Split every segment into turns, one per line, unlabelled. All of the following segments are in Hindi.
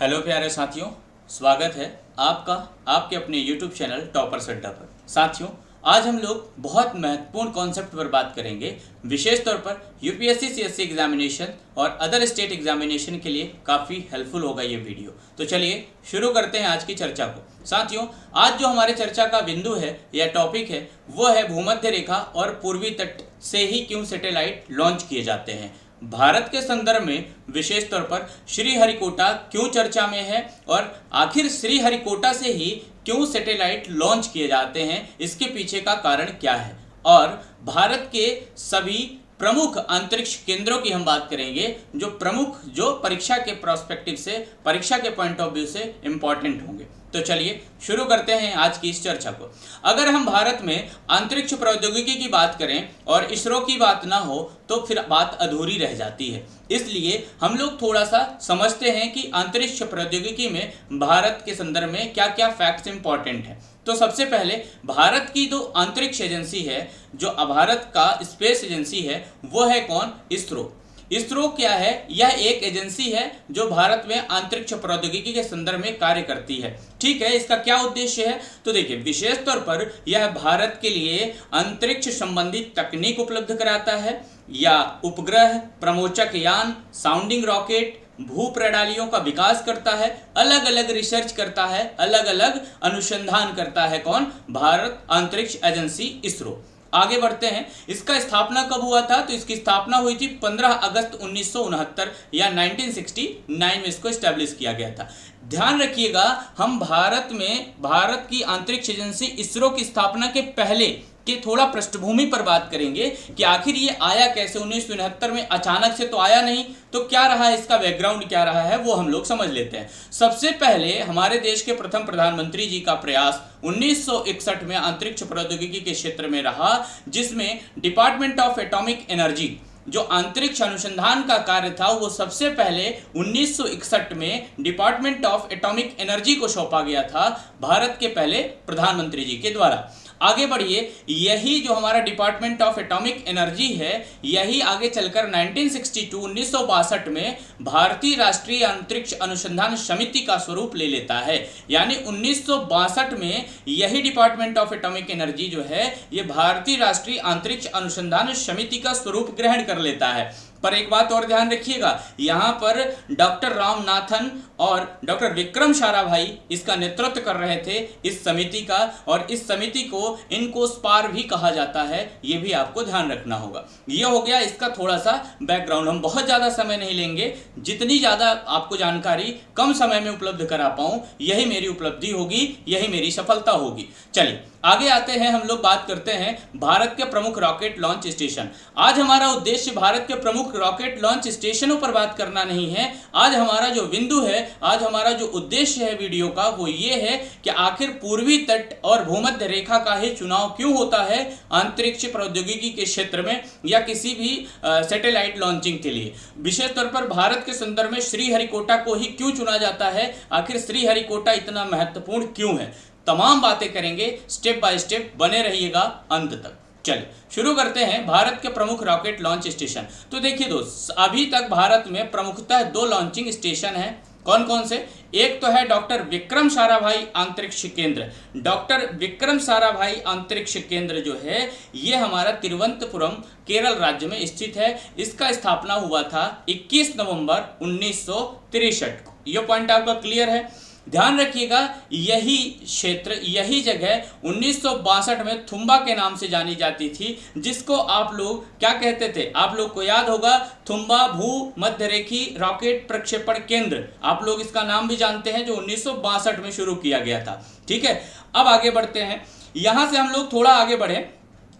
हेलो प्यारे साथियों, स्वागत है आपका आपके अपने YouTube चैनल टॉपर्स अड्डा पर। साथियों, आज हम लोग बहुत महत्वपूर्ण कॉन्सेप्ट पर बात करेंगे। विशेष तौर पर यूपीएससी सीएससी एग्जामिनेशन और अदर स्टेट एग्जामिनेशन के लिए काफ़ी हेल्पफुल होगा ये वीडियो। तो चलिए शुरू करते हैं आज की चर्चा को। साथियों, आज जो हमारे चर्चा का बिंदु है या टॉपिक है वो है भूमध्य रेखा और पूर्वी तट से ही क्यों सैटेलाइट लॉन्च किए जाते हैं। भारत के संदर्भ में विशेष तौर पर श्रीहरिकोटा क्यों चर्चा में है और आखिर श्रीहरिकोटा से ही क्यों सैटेलाइट लॉन्च किए जाते हैं, इसके पीछे का कारण क्या है। और भारत के सभी प्रमुख अंतरिक्ष केंद्रों की हम बात करेंगे जो परीक्षा के प्रोस्पेक्टिव से, परीक्षा के पॉइंट ऑफ व्यू से इंपॉर्टेंट होंगे। तो चलिए शुरू करते हैं आज की इस चर्चा को। अगर हम भारत में अंतरिक्ष प्रौद्योगिकी की बात करें और इसरो की बात ना हो तो फिर बात अधूरी रह जाती है। इसलिए हम लोग थोड़ा सा समझते हैं कि अंतरिक्ष प्रौद्योगिकी में भारत के संदर्भ में क्या क्या फैक्ट्स इंपॉर्टेंट हैं। तो सबसे पहले भारत की जो अंतरिक्ष एजेंसी है, जो भारत का स्पेस एजेंसी है, वो है कौन? इसरो। इसरो क्या है? यह एक एजेंसी है जो भारत में अंतरिक्ष प्रौद्योगिकी के संदर्भ में कार्य करती है। ठीक है, इसका क्या उद्देश्य है? तो देखिए, विशेष तौर पर यह भारत के लिए अंतरिक्ष संबंधी तकनीक उपलब्ध कराता है या उपग्रह, प्रमोचक यान, साउंडिंग रॉकेट, भू प्रणालियों का विकास करता है, अलग अलग रिसर्च करता है, अलग अलग अनुसंधान करता है। कौन? भारत अंतरिक्ष एजेंसी इसरो। आगे बढ़ते हैं। इसका स्थापना कब हुआ था? तो इसकी स्थापना हुई थी 15 अगस्त 1969 या 1969 में इसको स्टैब्लिश किया गया था। ध्यान रखिएगा, हम भारत की अंतरिक्ष एजेंसी इसरो की स्थापना के पहले के थोड़ा पृष्ठभूमि पर बात करेंगे कि आखिर ये आया कैसे। 1969 में अचानक से तो आया नहीं, तो क्या रहा है, इसका बैकग्राउंड क्या रहा है, वो हम लोग समझ लेते हैं। सबसे पहले हमारे देश के प्रथम प्रधानमंत्री जी का प्रयास 1961 में अंतरिक्ष प्रौद्योगिकी के क्षेत्र में रहा, जिसमें डिपार्टमेंट ऑफ एटॉमिक एनर्जी जो अंतरिक्ष अनुसंधान का कार्य था वो सबसे पहले 1961 में डिपार्टमेंट ऑफ एटॉमिक एनर्जी को सौंपा गया था, भारत के पहले प्रधानमंत्री जी के द्वारा। आगे बढ़िए, यही जो हमारा डिपार्टमेंट ऑफ एटॉमिक एनर्जी है, यही आगे चलकर 1962 में भारतीय राष्ट्रीय अंतरिक्ष अनुसंधान समिति का स्वरूप ले लेता है। यानी 1962 में यही डिपार्टमेंट ऑफ एटॉमिक एनर्जी जो है ये भारतीय राष्ट्रीय अंतरिक्ष अनुसंधान समिति का स्वरूप ग्रहण कर लेता है। पर एक बात और ध्यान रखिएगा, यहाँ पर डॉक्टर रामनाथन और डॉक्टर विक्रम साराभाई इसका नेतृत्व कर रहे थे, इस समिति का, और इस समिति को इनकोस्पार भी कहा जाता है। ये भी आपको ध्यान रखना होगा। ये हो गया इसका थोड़ा सा बैकग्राउंड। हम बहुत ज़्यादा समय नहीं लेंगे, जितनी ज़्यादा आपको जानकारी कम समय में उपलब्ध करा पाऊँ यही मेरी उपलब्धि होगी, यही मेरी सफलता होगी। चलिए आगे आते हैं, हम लोग बात करते हैं भारत के प्रमुख रॉकेट लॉन्च स्टेशन। आज हमारा उद्देश्य भारत के प्रमुख रॉकेट लॉन्च स्टेशनों पर बात करना नहीं है। आज हमारा जो बिंदु है, आज हमारा जो उद्देश्य है वीडियो का, वो ये है कि आखिर पूर्वी तट और भूमध्य रेखा का ही चुनाव क्यों होता है अंतरिक्ष प्रौद्योगिकी के क्षेत्र में या किसी भी सैटेलाइट लॉन्चिंग के लिए। विशेष तौर पर भारत के संदर्भ में श्रीहरिकोटा को ही क्यों चुना जाता है, आखिर श्रीहरिकोटा इतना महत्वपूर्ण क्यों है, तमाम बातें करेंगे। स्टेप बाय स्टेप बने रहिएगा अंत तक। चलिए शुरू करते हैं भारत के प्रमुख रॉकेट लॉन्च स्टेशन। तो देखिए दोस्त, अभी तक भारत में प्रमुखतः 2 लॉन्चिंग स्टेशन हैं। कौन कौन से? एक तो है डॉक्टर विक्रम साराभाई अंतरिक्ष केंद्र। डॉक्टर विक्रम साराभाई अंतरिक्ष केंद्र जो है ये हमारा तिरुवनंतपुरम केरल राज्य में स्थित है। इसका स्थापना हुआ था 21 नवंबर 1963 को। यह पॉइंट आपका क्लियर है? ध्यान रखिएगा, यही क्षेत्र, यही जगह 1962 में थुम्बा के नाम से जानी जाती थी, जिसको आप लोग क्या कहते थे? आप लोग को याद होगा, थुम्बा भू मध्यरेखी रॉकेट प्रक्षेपण केंद्र, आप लोग इसका नाम भी जानते हैं, जो 1962 में शुरू किया गया था। ठीक है, अब आगे बढ़ते हैं। यहां से हम लोग थोड़ा आगे बढ़े,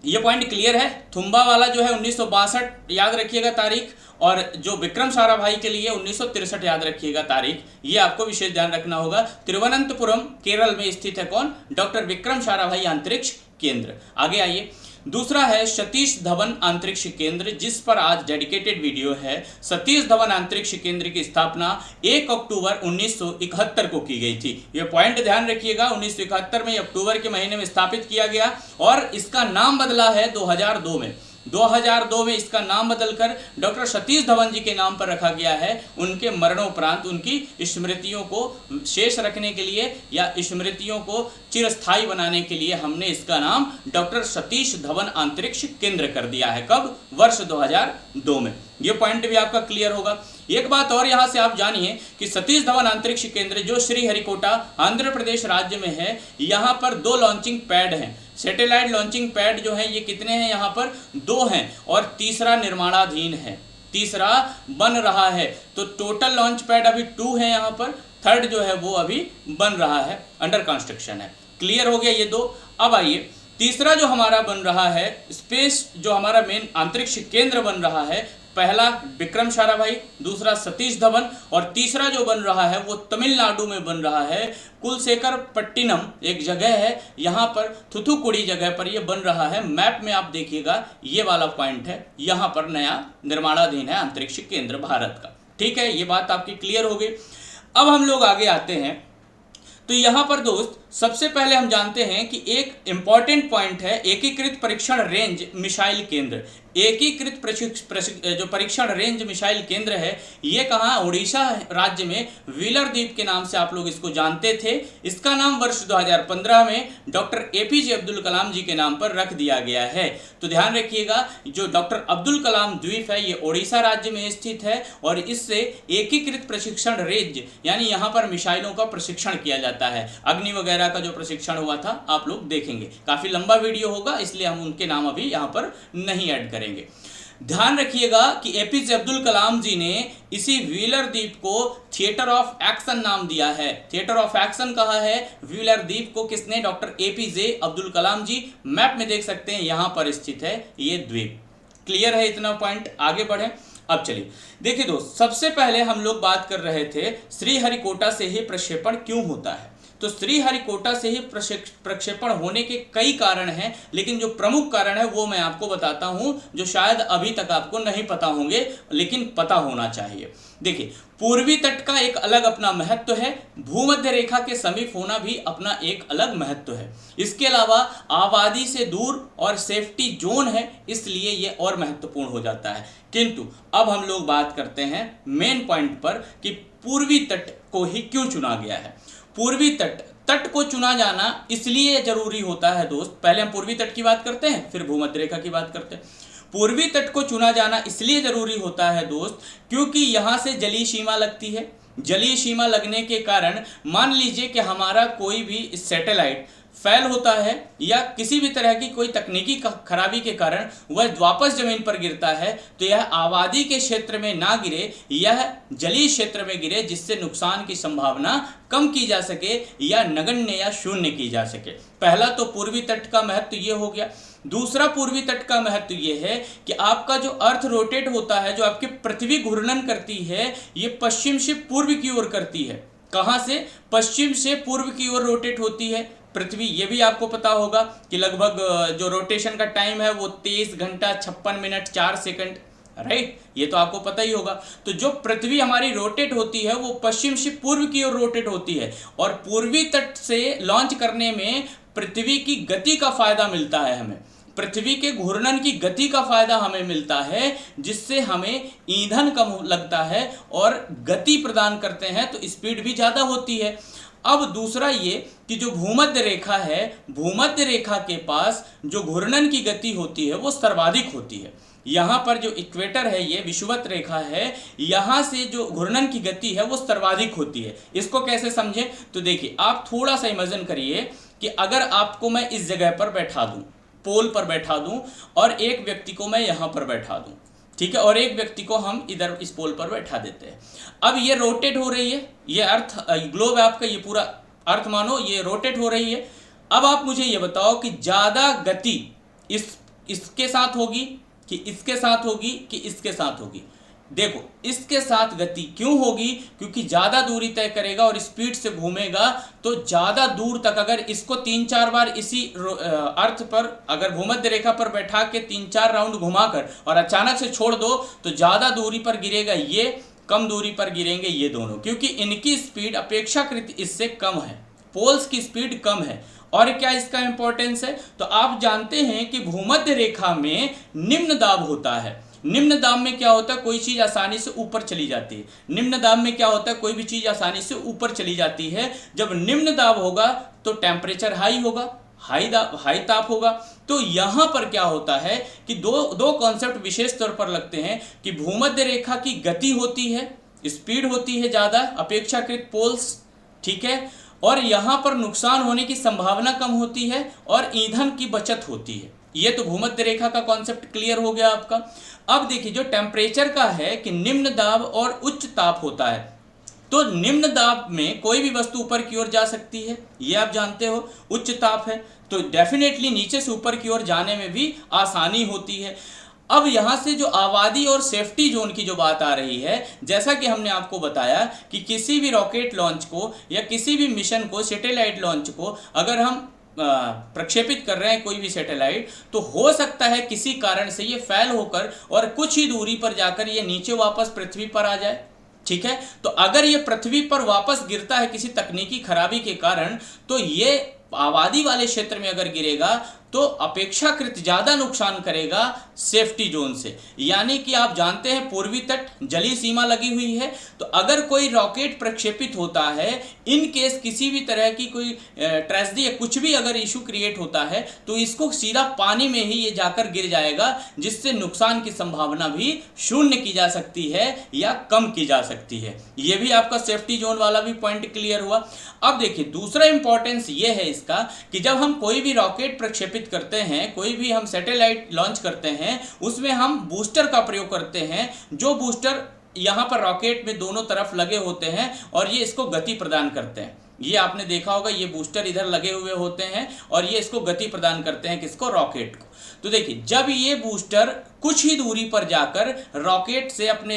ये पॉइंट क्लियर है। थुम्बा वाला जो है 1962 याद रखिएगा तारीख, और जो विक्रम साराभाई के लिए 1963 याद रखिएगा तारीख। ये आपको विशेष ध्यान रखना होगा। तिरुवनंतपुरम केरल में स्थित है कौन? डॉक्टर विक्रम साराभाई अंतरिक्ष केंद्र। आगे आइए, दूसरा है सतीश धवन अंतरिक्ष केंद्र, जिस पर आज डेडिकेटेड वीडियो है। सतीश धवन अंतरिक्ष केंद्र की स्थापना 1 अक्टूबर 1971 को की गई थी। यह पॉइंट ध्यान रखिएगा, 1971 में अक्टूबर के महीने में स्थापित किया गया और इसका नाम बदला है 2002 में। 2002 में इसका नाम बदलकर डॉक्टर सतीश धवन जी के नाम पर रखा गया है। उनके मरणोपरांत उनकी स्मृतियों को शेष रखने के लिए या स्मृतियों को चिरस्थायी बनाने के लिए हमने इसका नाम डॉक्टर सतीश धवन अंतरिक्ष केंद्र कर दिया है। कब? वर्ष 2002 में। ये पॉइंट भी आपका क्लियर होगा। एक बात और यहाँ से आप जानिए कि सतीश धवन अंतरिक्ष केंद्र जो श्रीहरिकोटा आंध्र प्रदेश राज्य में है, यहाँ पर 2 लॉन्चिंग पैड हैं। सैटेलाइट लॉन्चिंग पैड जो है ये कितने हैं? यहाँ पर 2 हैं और तीसरा निर्माणाधीन है, तीसरा बन रहा है। तो टोटल लॉन्च पैड अभी 2 है यहाँ पर, थर्ड जो है वो अभी बन रहा है, अंडर कंस्ट्रक्शन है। क्लियर हो गया ये 2। अब आइए तीसरा जो हमारा बन रहा है स्पेस, जो हमारा मेन अंतरिक्ष केंद्र बन रहा है, पहला विक्रम साराभाई, दूसरा सतीश धवन और तीसरा जो बन रहा है वो तमिलनाडु में बन रहा है। कुलशेखर पट्टिनम एक जगह है, यहाँ पर थुथुकुडी जगह पर ये बन रहा है। मैप में आप देखिएगा ये वाला पॉइंट है, यहाँ पर नया निर्माणाधीन है अंतरिक्ष केंद्र भारत का। ठीक है, ये बात आपकी क्लियर हो गई। अब हम लोग आगे आते हैं। तो यहाँ पर दोस्त सबसे पहले हम जानते हैं कि एक इंपॉर्टेंट पॉइंट है एकीकृत परीक्षण रेंज मिसाइल केंद्र। एकीकृत जो परीक्षण रेंज मिसाइल केंद्र है ये कहाँ? उड़ीसा राज्य में व्हीलर द्वीप के नाम से आप लोग इसको जानते थे। इसका नाम वर्ष 2015 में डॉक्टर एपीजे अब्दुल कलाम जी के नाम पर रख दिया गया है। तो ध्यान रखिएगा, जो डॉक्टर अब्दुल कलाम द्वीप है ये उड़ीसा राज्य में स्थित है और इससे एकीकृत प्रशिक्षण रेंज यानी यहाँ पर मिसाइलों का प्रशिक्षण किया जाता है। अग्नि वगैरह का जो प्रशिक्षण हुआ था आप लोग देखेंगे, काफी लंबा वीडियो होगा इसलिए हम उनके नाम अभी यहाँ पर नहीं ऐड करेंगे। ध्यान रखिएगा कि एपीजे अब्दुल कलाम जी ने इसी व्हीलर द्वीप को थिएटर ऑफ एक्शन नाम दिया है। थिएटर ऑफ एक्शन कहा है व्हीलर द्वीप को किसने? डॉक्टर एपीजे अब्दुल कलाम जी। मैप में देख सकते हैं यहाँ पर स्थित है ये द्वीप। क्लियर है इतना पॉइंट? आगे बढ़े। अब चलिए देखिए दोस्त, सबसे पहले हम लोग बात कर रहे थे श्रीहरिकोटा से ही प्रक्षेपण क्यों होता है। तो श्रीहरिकोटा से ही प्रक्षेपण होने के कई कारण हैं, लेकिन जो प्रमुख कारण है वो मैं आपको बताता हूं, जो शायद अभी तक आपको नहीं पता होंगे लेकिन पता होना चाहिए। देखिए, पूर्वी तट का एक अलग अपना महत्व है, भूमध्य रेखा के समीप होना भी अपना एक अलग महत्व है। इसके अलावा आबादी से दूर और सेफ्टी जोन है, इसलिए ये और महत्वपूर्ण हो जाता है। किंतु अब हम लोग बात करते हैं मेन पॉइंट पर कि पूर्वी तट को ही क्यों चुना गया है। पूर्वी तट को चुना जाना इसलिए जरूरी होता है दोस्त, पहले हम पूर्वी तट की बात करते हैं फिर भूमध्य रेखा की बात करते हैं। पूर्वी तट को चुना जाना इसलिए जरूरी होता है दोस्त क्योंकि यहाँ से जलीय सीमा लगती है। जलीय सीमा लगने के कारण मान लीजिए कि हमारा कोई भी सैटेलाइट फेल होता है या किसी भी तरह की कोई तकनीकी खराबी के कारण वह वापस जमीन पर गिरता है, तो यह आबादी के क्षेत्र में ना गिरे, यह जलीय क्षेत्र में गिरे, जिससे नुकसान की संभावना कम की जा सके या नगण्य या शून्य की जा सके। पहला तो पूर्वी तट का महत्व ये हो गया। दूसरा पूर्वी तट का महत्व ये है कि आपका जो अर्थ रोटेट होता है, जो आपकी पृथ्वी घूर्णन करती है, ये पश्चिम से पूर्व की ओर करती है। कहाँ से? पश्चिम से पूर्व की ओर रोटेट होती है पृथ्वी। ये भी आपको पता होगा कि लगभग जो रोटेशन का टाइम है वो 23 घंटा 56 मिनट 4 सेकंड, राइट? ये तो आपको पता ही होगा। तो जो पृथ्वी हमारी रोटेट होती है वो पश्चिम से पूर्व की ओर रोटेट होती है और पूर्वी तट से लॉन्च करने में पृथ्वी की गति का फायदा मिलता है हमें। पृथ्वी के घूर्णन की गति का फायदा हमें मिलता है, जिससे हमें ईंधन कम लगता है और गति प्रदान करते हैं, तो स्पीड भी ज़्यादा होती है। अब दूसरा ये कि जो भूमध्य रेखा है, भूमध्य रेखा के पास जो घूर्णन की गति होती है वो सर्वाधिक होती है। यहाँ पर जो इक्वेटर है, ये विषुवत रेखा है, यहाँ से जो घूर्णन की गति है वो सर्वाधिक होती है। इसको कैसे समझें? तो देखिए, आप थोड़ा सा इमेजिन करिए कि अगर आपको मैं इस जगह पर बैठा दूँ, पोल पर बैठा दूँ, और एक व्यक्ति को मैं यहाँ पर बैठा दूँ, ठीक है, और एक व्यक्ति को हम इधर इस पोल पर बैठा देते हैं। अब ये रोटेट हो रही है, ये अर्थ ग्लोब है आपका, ये पूरा अर्थ मानो ये रोटेट हो रही है। अब आप मुझे ये बताओ कि ज़्यादा गति इसके साथ होगी कि इसके साथ होगी कि इसके साथ होगी? देखो, इसके साथ गति क्यों होगी? क्योंकि ज़्यादा दूरी तय करेगा और स्पीड से घूमेगा, तो ज़्यादा दूर तक अगर इसको 3-4 बार इसी अर्थ पर, अगर भूमध्य रेखा पर बैठा के 3-4 राउंड घुमाकर और अचानक से छोड़ दो, तो ज़्यादा दूरी पर गिरेगा ये, कम दूरी पर गिरेंगे ये दोनों, क्योंकि इनकी स्पीड अपेक्षाकृत इससे कम है। पोल्स की स्पीड कम है और क्या इसका इंपॉर्टेंस है, तो आप जानते हैं कि भूमध्य रेखा में निम्न दाब होता है। निम्न दाब में क्या होता है, कोई चीज आसानी से ऊपर चली जाती है। निम्न दाब में क्या होता है, कोई भी चीज आसानी से ऊपर चली जाती है। जब निम्न दाब होगा तो टेम्परेचर हाई होगा, हाई ताप होगा। तो यहां पर क्या होता है कि दो कॉन्सेप्ट विशेष तौर पर लगते हैं कि भूमध्य रेखा की गति होती है, स्पीड होती है ज्यादा अपेक्षाकृत पोल्स, ठीक है, और यहां पर नुकसान होने की संभावना कम होती है और ईंधन की बचत होती है। ये तो भूमध्य रेखा का कॉन्सेप्ट क्लियर हो गया आपका। अब देखिए जो टेम्परेचर का है कि निम्न दाब और उच्च ताप होता है, तो निम्न दाब में कोई भी वस्तु ऊपर की ओर जा सकती है, ये आप जानते हो। उच्च ताप है तो डेफिनेटली नीचे से ऊपर की ओर जाने में भी आसानी होती है। अब यहां से जो आबादी और सेफ्टी जोन की जो बात आ रही है, जैसा कि हमने आपको बताया कि किसी भी रॉकेट लॉन्च को या किसी भी मिशन को, सैटेलाइट लॉन्च को अगर हम प्रक्षेपित कर रहे हैं कोई भी सैटेलाइट, तो हो सकता है किसी कारण से ये फेल होकर और कुछ ही दूरी पर जाकर ये नीचे वापस पृथ्वी पर आ जाए, ठीक है। तो अगर ये पृथ्वी पर वापस गिरता है किसी तकनीकी खराबी के कारण, तो ये आबादी वाले क्षेत्र में अगर गिरेगा तो अपेक्षाकृत ज्यादा नुकसान करेगा सेफ्टी जोन से। यानी कि आप जानते हैं पूर्वी तट जलीय सीमा लगी हुई है, तो अगर कोई रॉकेट प्रक्षेपित होता है, इन केस किसी भी तरह की कोई ट्रेजेडी या कुछ भी अगर इशू क्रिएट होता है, तो इसको सीधा पानी में ही ये जाकर गिर जाएगा, जिससे नुकसान की संभावना भी शून्य की जा सकती है या कम की जा सकती है। ये भी आपका सेफ्टी जोन वाला भी पॉइंट क्लियर हुआ। अब देखिए दूसरा इंपॉर्टेंस ये है इसका कि जब हम कोई भी रॉकेट प्रक्षेपित करते हैं, कोई भी हम सैटेलाइट लॉन्च करते हैं, उसमें हम बूस्टर का प्रयोग करते हैं। जो बूस्टर यहां पर रॉकेट में दोनों तरफ लगे होते हैं और ये इसको गति प्रदान करते हैं। ये आपने देखा होगा, ये बूस्टर इधर लगे हुए होते हैं और ये इसको गति प्रदान करते हैं, किसको, रॉकेट को। तो देखिए जब ये बूस्टर कुछ ही दूरी पर जाकर रॉकेट से अपने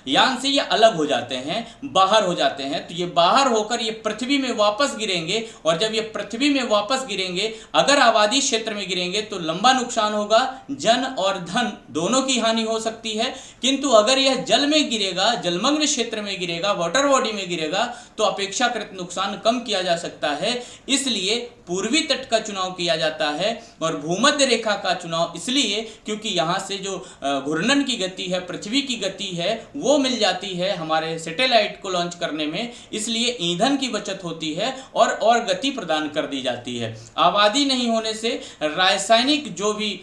यान से ये अलग हो जाते हैं, बाहर हो जाते हैं, तो ये बाहर होकर ये पृथ्वी में वापस गिरेंगे। और जब ये पृथ्वी में वापस गिरेंगे, अगर आबादी क्षेत्र में गिरेंगे तो लंबा नुकसान होगा, जन और धन दोनों की हानि हो सकती है। किंतु अगर यह जल में गिरेगा, जलमग्न क्षेत्र में गिरेगा, वाटर बॉडी में गिरेगा, तो अपेक्षाकृत नुकसान कम किया जा सकता है। इसलिए पूर्वी तट का चुनाव किया जाता है और भूमध्य रेखा का चुनाव इसलिए क्योंकि यहाँ से जो घूर्णन की गति है, पृथ्वी की गति है, वो मिल जाती है हमारे सैटेलाइट को लॉन्च करने में। इसलिए ईंधन की बचत होती है और गति प्रदान कर दी जाती है। आबादी नहीं होने से रासायनिक जो भी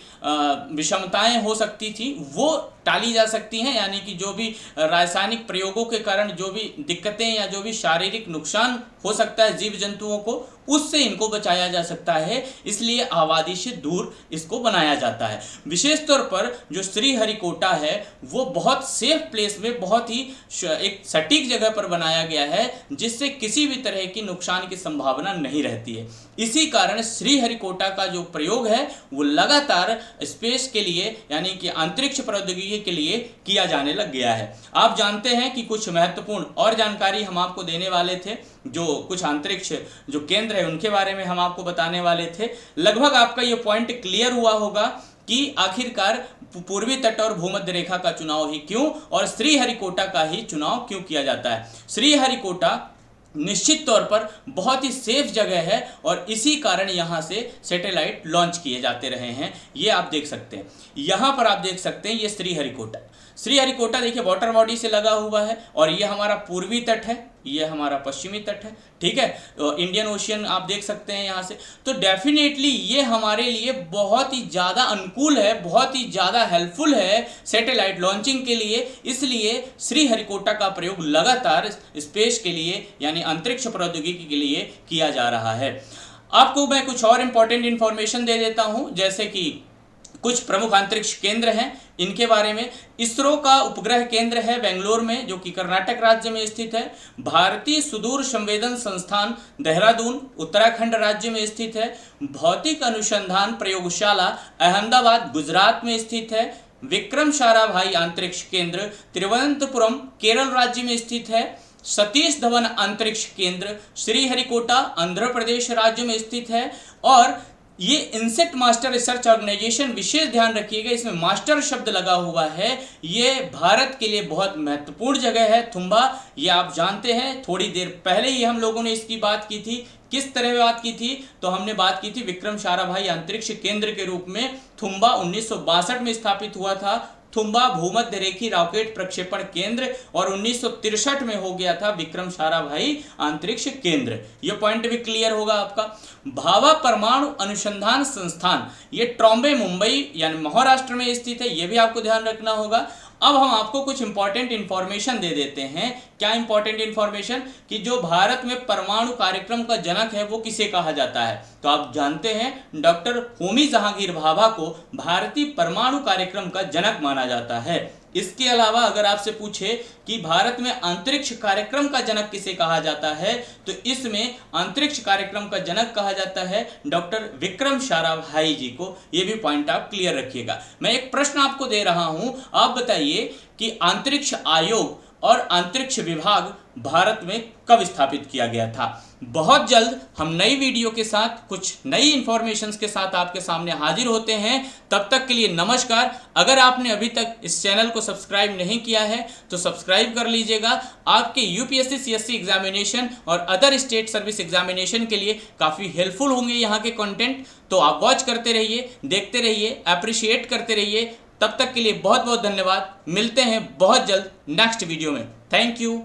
विषमताएं हो सकती थी वो टाली जा सकती हैं। यानी कि जो भी रासायनिक प्रयोगों के कारण जो भी दिक्कतें या जो भी शारीरिक नुकसान हो सकता है जीव जंतुओं को, उससे इनको बचाया जा सकता है। इसलिए आबादी से दूर इसको बनाया जाता है। विशेष तौर पर जो श्रीहरिकोटा है वो बहुत सेफ प्लेस में, बहुत ही एक सटीक जगह पर बनाया गया है, जिससे किसी भी तरह की नुकसान की संभावना नहीं रहती है। इसी कारण श्रीहरिकोटा का जो प्रयोग है वो लगातार स्पेस के लिए यानी कि अंतरिक्ष प्रौद्योगिकी के लिए किया जाने लग गया है। आप जानते हैं कि कुछ महत्वपूर्ण और जानकारी हम आपको देने वाले थे, जो कुछ अंतरिक्ष जो केंद्र है उनके बारे में हम आपको बताने वाले थे। लगभग आपका ये पॉइंट क्लियर हुआ होगा कि आखिरकार पूर्वी तट और भूमध्य रेखा का चुनाव ही क्यों और श्रीहरिकोटा का ही चुनाव क्यों किया जाता है। श्रीहरिकोटा निश्चित तौर पर बहुत ही सेफ जगह है और इसी कारण यहाँ से सैटेलाइट लॉन्च किए जाते रहे हैं। ये आप देख सकते हैं, यहाँ पर आप देख सकते हैं ये श्रीहरिकोटा देखिए वाटर बॉडी से लगा हुआ है और ये हमारा पूर्वी तट है, ये हमारा पश्चिमी तट है, ठीक है। तो इंडियन ओशियन आप देख सकते हैं यहाँ से। तो डेफिनेटली ये हमारे लिए बहुत ही ज़्यादा अनुकूल है, बहुत ही ज़्यादा हेल्पफुल है सैटेलाइट लॉन्चिंग के लिए। इसलिए श्रीहरिकोटा का प्रयोग लगातार स्पेस के लिए यानी अंतरिक्ष प्रौद्योगिकी के लिए किया जा रहा है। आपको मैं कुछ और इंपॉर्टेंट इंफॉर्मेशन दे देता हूँ, जैसे कि कुछ प्रमुख अंतरिक्ष केंद्र हैं इनके बारे में। इसरो का उपग्रह केंद्र है बेंगलोर में, जो कि कर्नाटक राज्य में स्थित है। भारतीय सुदूर संवेदन संस्थान देहरादून उत्तराखंड राज्य में स्थित है। भौतिक अनुसंधान प्रयोगशाला अहमदाबाद गुजरात में स्थित है। विक्रम साराभाई अंतरिक्ष केंद्र तिरुवनंतपुरम केरल राज्य में स्थित है। सतीश धवन अंतरिक्ष केंद्र श्रीहरिकोटा आंध्र प्रदेश राज्य में स्थित है। और ये इंसेक्ट मास्टर रिसर्च ऑर्गेनाइजेशन, विशेष ध्यान रखिएगा इसमें मास्टर शब्द लगा हुआ है, ये भारत के लिए बहुत महत्वपूर्ण जगह है। थुम्बा, ये आप जानते हैं, थोड़ी देर पहले ही हम लोगों ने इसकी बात की थी किस तरह बात की थी? तो हमने बात की थी विक्रम साराभाई अंतरिक्ष केंद्र के रूप में थुम्बा 1962 में स्थापित हुआ था, थुम्बा भूमध्य रेखी रॉकेट प्रक्षेपण केंद्र, और 1963 में हो गया था विक्रम साराभाई अंतरिक्ष केंद्र। यह पॉइंट भी क्लियर होगा आपका। भाभा परमाणु अनुसंधान संस्थान, ये ट्रॉम्बे मुंबई यानी महाराष्ट्र में स्थित है, यह भी आपको ध्यान रखना होगा। अब हम आपको कुछ इंपॉर्टेंट इंफॉर्मेशन दे देते हैं। क्या इंपॉर्टेंट इंफॉर्मेशन? कि जो भारत में परमाणु कार्यक्रम का जनक है वो किसे कहा जाता है? तो आप जानते हैं डॉक्टर होमी जहांगीर भाभा को भारतीय परमाणु कार्यक्रम का जनक माना जाता है। इसके अलावा अगर आपसे पूछे कि भारत में अंतरिक्ष कार्यक्रम का जनक किसे कहा जाता है, तो इसमें अंतरिक्ष कार्यक्रम का जनक कहा जाता है डॉक्टर विक्रम साराभाई जी को। यह भी पॉइंट आप क्लियर रखिएगा। मैं एक प्रश्न आपको दे रहा हूं, आप बताइए कि अंतरिक्ष आयोग और अंतरिक्ष विभाग भारत में कब स्थापित किया गया था? बहुत जल्द हम नई वीडियो के साथ, कुछ नई इंफॉर्मेशंस के साथ आपके सामने हाजिर होते हैं। तब तक के लिए नमस्कार। अगर आपने अभी तक इस चैनल को सब्सक्राइब नहीं किया है तो सब्सक्राइब कर लीजिएगा। आपके यूपीएससी सीएससी एग्जामिनेशन और अदर स्टेट सर्विस एग्जामिनेशन के लिए काफ़ी हेल्पफुल होंगे यहाँ के कंटेंट। तो आप वॉच करते रहिए, देखते रहिए, अप्रिशिएट करते रहिए। तब तक के लिए बहुत बहुत धन्यवाद। मिलते हैं बहुत जल्द नेक्स्ट वीडियो में। Thank you.